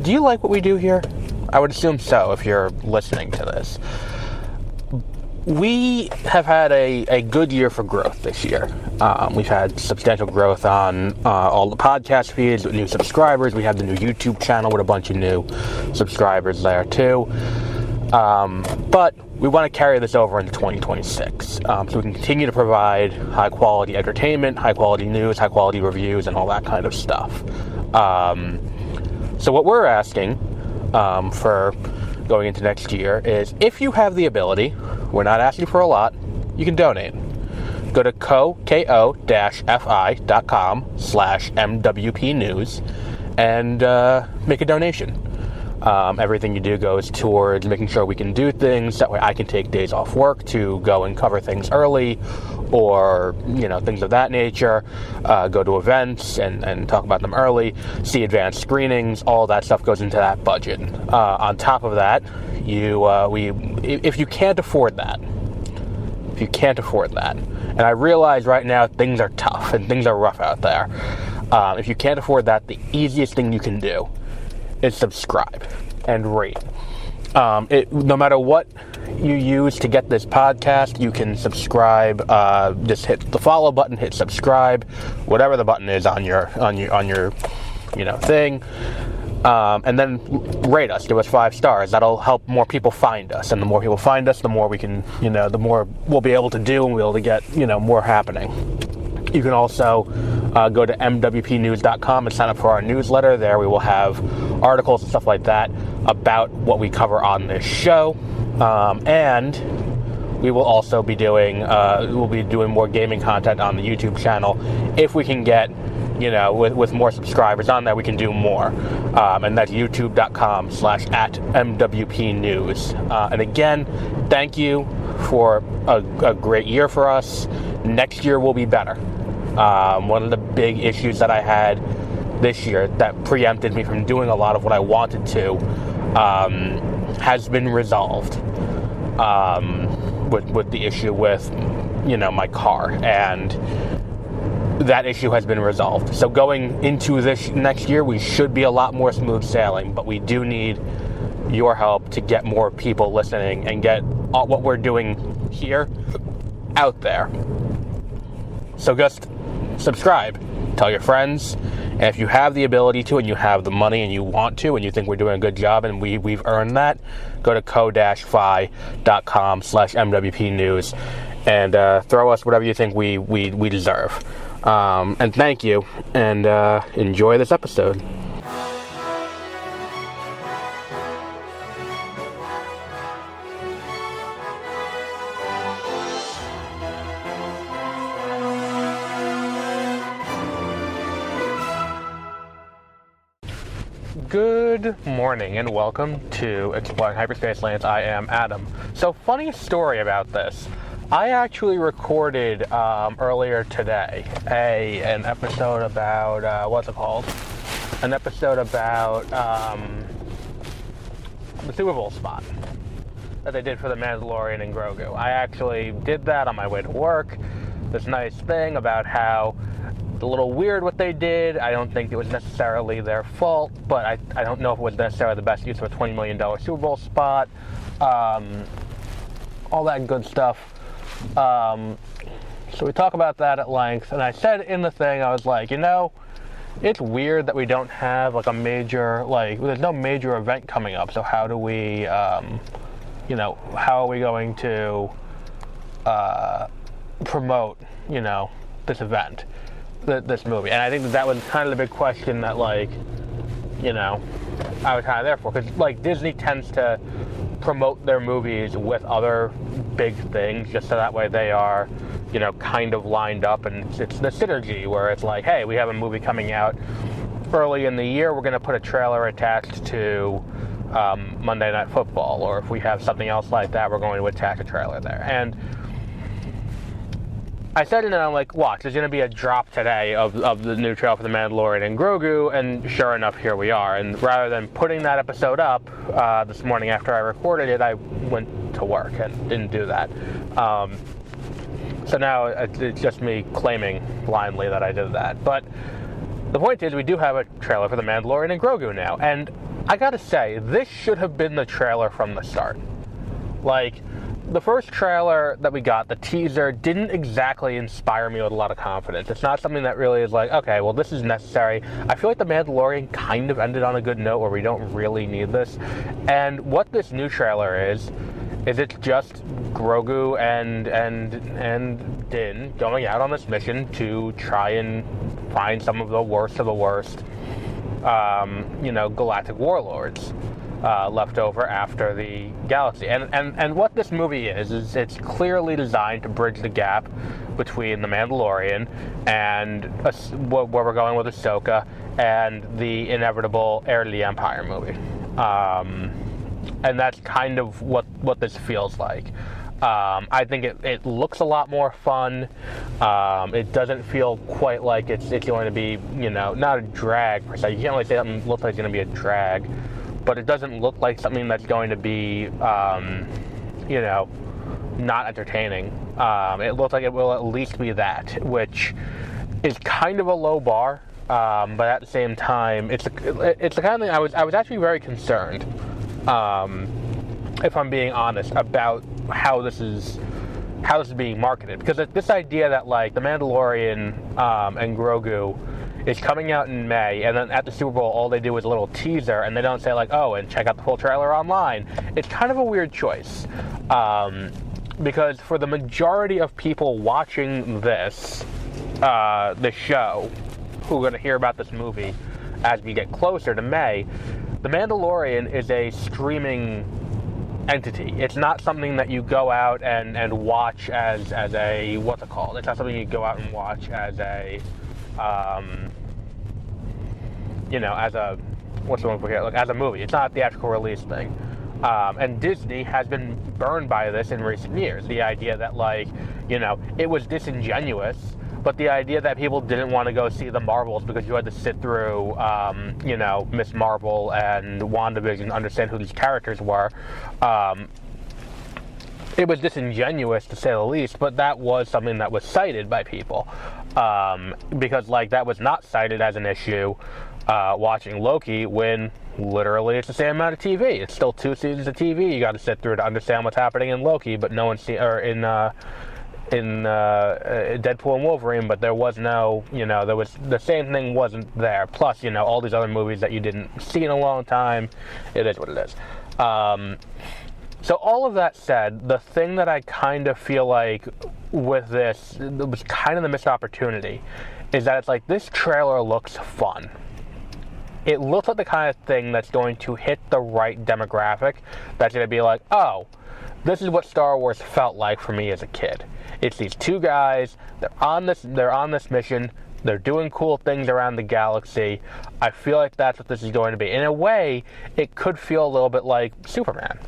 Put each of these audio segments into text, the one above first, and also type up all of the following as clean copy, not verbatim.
Do you like what we do here? I would assume so if you're listening to this. We have had a good year for growth this year. We've had substantial growth on all the podcast feeds with new subscribers. We have the new YouTube channel with a bunch of new subscribers there too. But we want to carry this over into 2026 so we can continue to provide high quality entertainment, high quality news, high quality reviews, and all that kind of stuff. So what we're asking for going into next year is, if you have the ability, we're not asking for a lot, you can donate. Go to ko-fi.com/MWP News and make a donation. Everything you do goes towards making sure we can do things. That way I can take days off work to go and cover things early, or, things of that nature. Go to events and talk about them early, see advanced screenings. All that stuff goes into that budget. On top of that, if you can't afford that, and I realize right now things are tough and things are rough out there. If you can't afford that, the easiest thing you can do is subscribe and rate. No matter what you use to get this podcast, you can subscribe. Just hit the follow button, hit subscribe, whatever the button is on your thing, and then rate us. Give us 5 stars. That'll help more people find us, and the more people find us, the more we can, the more we'll be able to do, and we'll be able to get more happening. You can also go to mwpnews.com and sign up for our newsletter. There we will have articles and stuff like that about what we cover on this show. And we will also be doing more gaming content on the YouTube channel. If we can get, with more subscribers on there, we can do more. And that's youtube.com/@MWPnews. And again, thank you for a great year for us. Next year will be better. One of the big issues that I had this year that preempted me from doing a lot of what I wanted to has been resolved with the issue with my car, and that issue has been resolved. So going into this next year, we should be a lot more smooth sailing, but we do need your help to get more people listening and get what we're doing here out there. So just subscribe, tell your friends, and if you have the ability to, and you have the money, and you want to, and you think we're doing a good job, and we've earned that, go to ko-fi.com/MWP News and throw us whatever you think we deserve. And thank you, and enjoy this episode. Good morning and welcome to Exploring Hyperspace Lanes. I am Adam. So, funny story about this. I actually recorded earlier today an episode about an episode about the Super Bowl spot that they did for the Mandalorian and Grogu. I actually did that on my way to work. This nice thing about how a little weird what they did. I don't think it was necessarily their fault, but I don't know if it was necessarily the best use of a $20 million Super Bowl spot. All that good stuff. So we talk about that at length, and I said in the thing, I was like, it's weird that we don't have like a major, there's no major event coming up, so how do we, how are we going to promote, this event? This movie. And I think that was kind of the big question that I was kind of there for, because Disney tends to promote their movies with other big things just so that way they are kind of lined up, and it's the synergy where it's like, hey, we have a movie coming out early in the year, we're going to put a trailer attached to Monday Night Football, or if we have something else like that, we're going to attach a trailer there. And I said it, and I'm like, watch, there's going to be a drop today of the new trailer for The Mandalorian and Grogu, and sure enough, here we are. And rather than putting that episode up this morning after I recorded it, I went to work and didn't do that. So now it's just me claiming blindly that I did that. But the point is, we do have a trailer for The Mandalorian and Grogu now, and I gotta say, this should have been the trailer from the start. Like, the first trailer that we got, the teaser, didn't exactly inspire me with a lot of confidence. It's not something that really is like, okay, well, this is necessary. I feel like The Mandalorian kind of ended on a good note where we don't really need this. And what this new trailer is it's just Grogu and Din going out on this mission to try and find some of the worst, galactic warlords left over after the galaxy. And what this movie is it's clearly designed to bridge the gap between The Mandalorian and where we're going with Ahsoka and the inevitable Heir to the Empire movie. And that's kind of what this feels like. I think it looks a lot more fun. It doesn't feel quite like it's going to be, not a drag per se. You can't really say something looks like it's going to be a drag, but it doesn't look like something that's going to be, not entertaining. It looks like it will at least be that, which is kind of a low bar. But at the same time, it's the kind of thing I was actually very concerned. If I'm being honest about how this is being marketed, because this idea that like The Mandalorian and Grogu is coming out in May, and then at the Super Bowl all they do is a little teaser, and they don't say like, oh, and check out the full trailer online. It's kind of a weird choice, because for the majority of people watching this show, who are going to hear about this movie as we get closer to May, The Mandalorian is a streaming entity. It's not something that you go out and watch as a, what's it called? It's not something you go out and watch as a, as a, what's the one for here? Like, as a movie. It's not a theatrical release thing. And Disney has been burned by this in recent years. The idea that, like, it was disingenuous, but the idea that people didn't want to go see the Marvels because you had to sit through, Miss Marvel and WandaVision to understand who these characters were, it was disingenuous to say the least, but that was something that was cited by people. Because, like, that was not cited as an issue watching Loki when literally it's the same amount of TV. It's still 2 seasons of TV you got to sit through to understand what's happening in Loki, but no one's in Deadpool and Wolverine, but there was no, there was, the same thing wasn't there. Plus, all these other movies that you didn't see in a long time. It is what it is. So all of that said, the thing that I kind of feel like with this, it was kind of the missed opportunity, is that it's like, this trailer looks fun. It looks like the kind of thing that's going to hit the right demographic, that's going to be like, oh, this is what Star Wars felt like for me as a kid. It's these two guys, they're on this mission, they're doing cool things around the galaxy. I feel like that's what this is going to be. In a way, it could feel a little bit like Superman.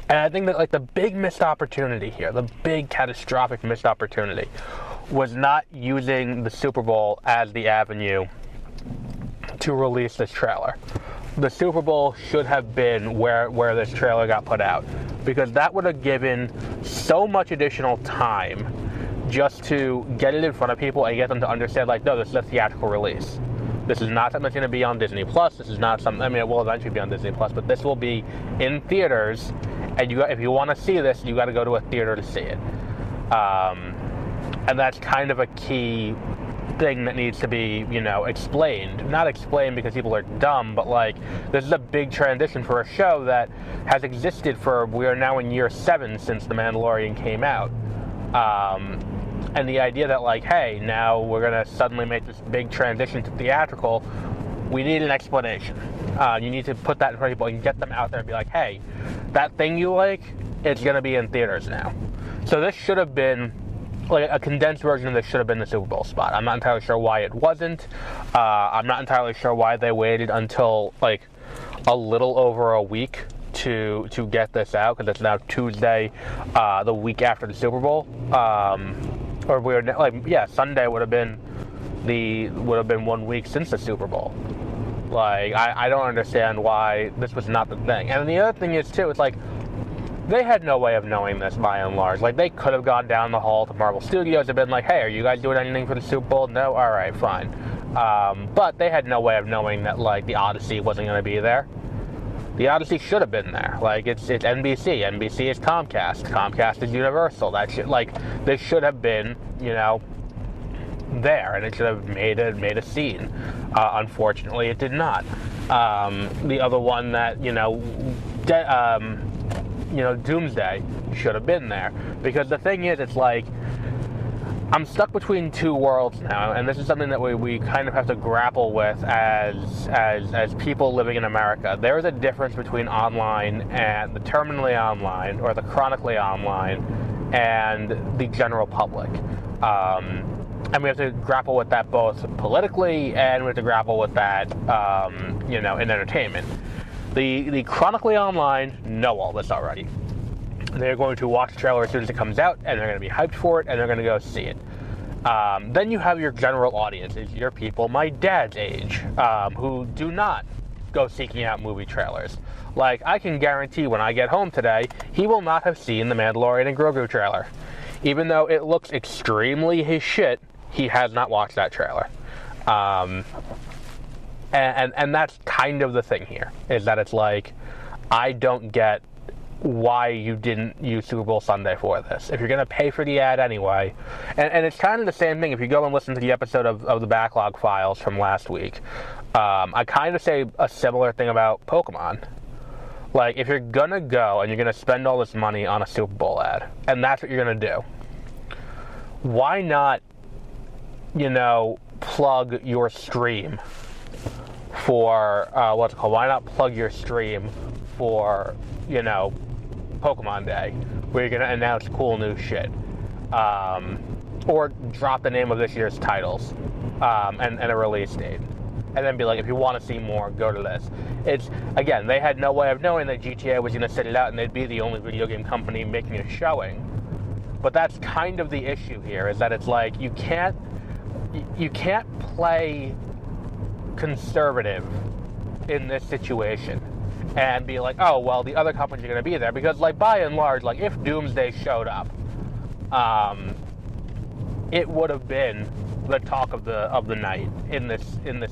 And I think that, like, the big missed opportunity here, the big catastrophic missed opportunity, was not using the Super Bowl as the avenue to release this trailer. The Super Bowl should have been where this trailer got put out, because that would have given so much additional time just to get it in front of people and get them to understand, like, no, this is a theatrical release. This is not something that's going to be on Disney Plus. This is not something, I mean, it will eventually be on Disney Plus, but this will be in theaters, and if you want to see this, you got to go to a theater to see it. And that's kind of a key thing that needs to be, explained. Not explained because people are dumb, but, like, this is a big transition for a show that has existed we are now in year 7 since The Mandalorian came out. And the idea that, like, hey, now we're going to suddenly make this big transition to theatrical, we need an explanation. You need to put that in front of people and get them out there and be like, hey, that thing you like, it's going to be in theaters now. So this should have been, like, a condensed version of this should have been the Super Bowl spot. I'm not entirely sure why it wasn't. I'm not entirely sure why they waited until, like, a little over a week to get this out, because it's now Tuesday, the week after the Super Bowl. Or we were like, yeah, Sunday would have been 1 week since the Super Bowl. Like, I don't understand why this was not the thing. And the other thing is too, it's like, they had no way of knowing this by and large. Like, they could have gone down the hall to Marvel Studios and been like, hey, are you guys doing anything for the Super Bowl? No? Alright, fine. But they had no way of knowing that, like, the Odyssey wasn't going to be there. The Odyssey should have been there. Like, it's NBC. NBC is Comcast. Comcast is Universal. This should have been, there, and it should have made a scene. Unfortunately, it did not. The other one that, Doomsday should have been there. Because the thing is, it's like, I'm stuck between two worlds now, and this is something that we kind of have to grapple with as people living in America. There is a difference between online and the terminally online, or the chronically online, and the general public. And we have to grapple with that both politically, and we have to grapple with that, in entertainment. The chronically online know all this already. They're going to watch the trailer as soon as it comes out, and they're going to be hyped for it, and they're going to go see it. Then you have your general audience, your people my dad's age, who do not go seeking out movie trailers. Like, I can guarantee when I get home today, he will not have seen the Mandalorian and Grogu trailer. Even though it looks extremely his shit, he has not watched that trailer. And that's kind of the thing here, is that it's like, I don't get why you didn't use Super Bowl Sunday for this. If you're going to pay for the ad anyway, and it's kind of the same thing if you go and listen to the episode of the Backlog Files from last week. I kind of say a similar thing about Pokemon. Like, if you're going to go and you're going to spend all this money on a Super Bowl ad, and that's what you're going to do, why not, plug your stream for, why not plug your stream for, Pokemon Day, where you're going to announce cool new shit, or drop the name of this year's titles, and a release date, and then be like, if you want to see more, go to this. It's, again, they had no way of knowing that GTA was going to sit it out and they'd be the only video game company making a showing. But that's kind of the issue here, is that it's like, you can't play conservative in this situation and be like, oh, well, the other companies are going to be there, because, like, by and large, like, if Doomsday showed up, it would have been the talk of the night in this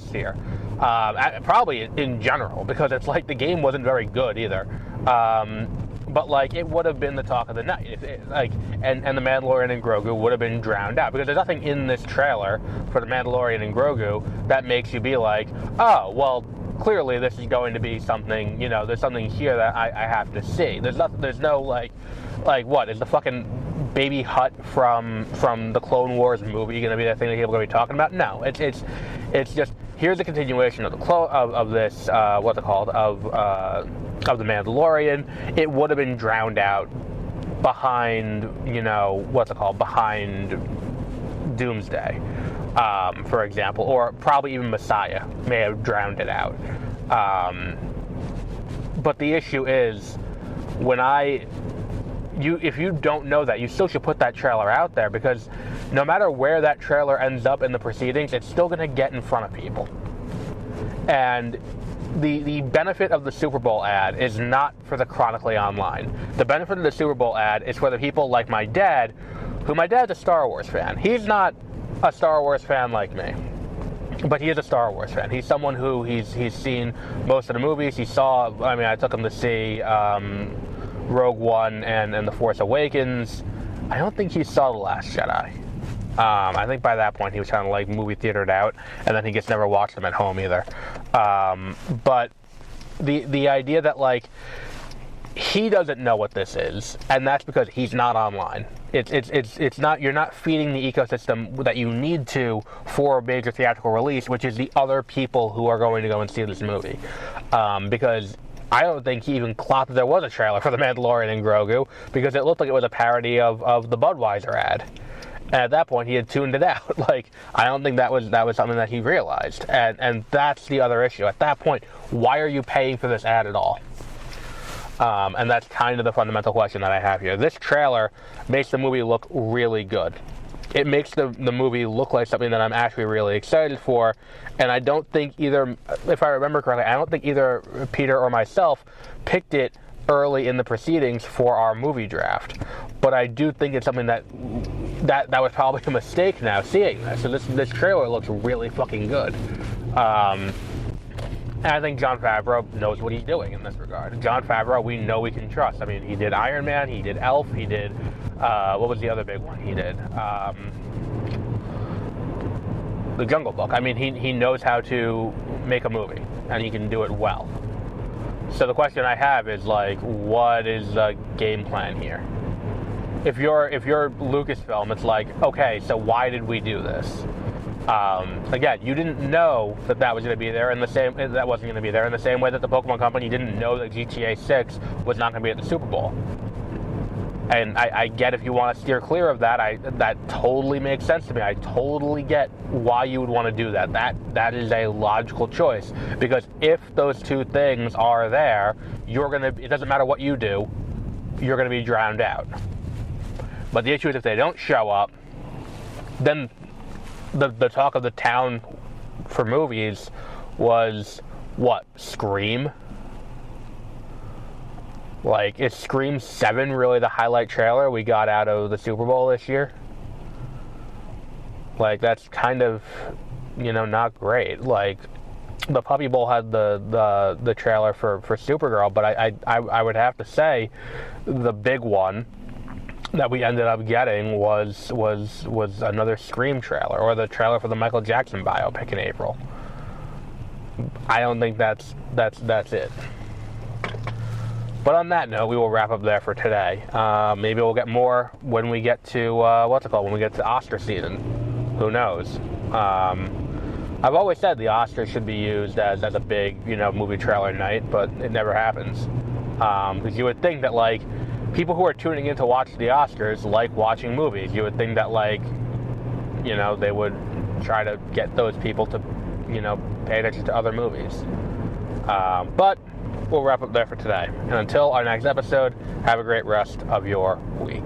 sphere, probably in general, because it's like the game wasn't very good either, but like, it would have been the talk of the night, and the Mandalorian and Grogu would have been drowned out, because there's nothing in this trailer for the Mandalorian and Grogu that makes you be like, oh, well, clearly this is going to be something, there's something here that I have to see. There's no like what is the fucking baby Hutt from the Clone Wars movie going to be that thing that people are going to be talking about? No, it's just, here's a continuation of the of this of the Mandalorian. It would have been drowned out behind behind Doomsday, for example, or probably even Messiah may have drowned it out. But the issue is, if you don't know that, you still should put that trailer out there, because no matter where that trailer ends up in the proceedings, it's still going to get in front of people. And the benefit of the Super Bowl ad is not for the chronically online. The benefit of the Super Bowl ad is for the people like my dad, my dad's a Star Wars fan. He's not a Star Wars fan like me, but he is a Star Wars fan. He's someone who he's seen most of the movies. I took him to see Rogue One and The Force Awakens. I don't think he saw The Last Jedi. I think by that point he was kind of like movie theatered out, and then he just never watched them at home either. But the idea that, like, he doesn't know what this is, and that's because he's not online. It's not, you're not feeding the ecosystem that you need to for a major theatrical release, which is the other people who are going to go and see this movie. Because I don't think he even clocked that there was a trailer for The Mandalorian and Grogu, because it looked like it was a parody of the Budweiser ad. And at that point, he had tuned it out. Like, I don't think that was something that he realized. And that's the other issue. At that point, why are you paying for this ad at all? And that's kind of the fundamental question that I have here. This trailer makes the movie look really good. It makes the movie look like something that I'm actually really excited for. And I don't think either, if I remember correctly, I don't think either Peter or myself picked it early in the proceedings for our movie draft. But I do think it's something that that was probably a mistake now seeing this. So this trailer looks really fucking good. And I think Jon Favreau knows what he's doing in this regard. Jon Favreau, we know we can trust. I mean, he did Iron Man, he did Elf, he did, what was the other big one he did? The Jungle Book. I mean, he knows how to make a movie, and he can do it well. So the question I have is, like, what is the game plan here? If you're Lucasfilm, it's like, okay, so why did we do this? Again, you didn't know that was going to be there in the same way that the Pokemon Company didn't know that GTA 6 was not going to be at the Super Bowl. And I get if you want to steer clear of that. That totally makes sense to me. I totally get why you would want to do that. That is a logical choice, because if those two things are there, it doesn't matter what you do, you're going to be drowned out. But the issue is if they don't show up, then the talk of the town for movies was, what, Scream? Like, is Scream 7 really the highlight trailer we got out of the Super Bowl this year? Like, that's kind of, not great. Like, the Puppy Bowl had the trailer for Supergirl, but I would have to say the big one that we ended up getting was another Scream trailer, or the trailer for the Michael Jackson biopic in April. I don't think that's it. But on that note, we will wrap up there for today. Maybe we'll get more when we get to when we get to Oscar season. Who knows? I've always said the Oscars should be used as a big movie trailer night, but it never happens. Because you would think that, like, people who are tuning in to watch the Oscars like watching movies. You would think that, like, they would try to get those people to, pay attention to other movies. But we'll wrap up there for today. And until our next episode, have a great rest of your week.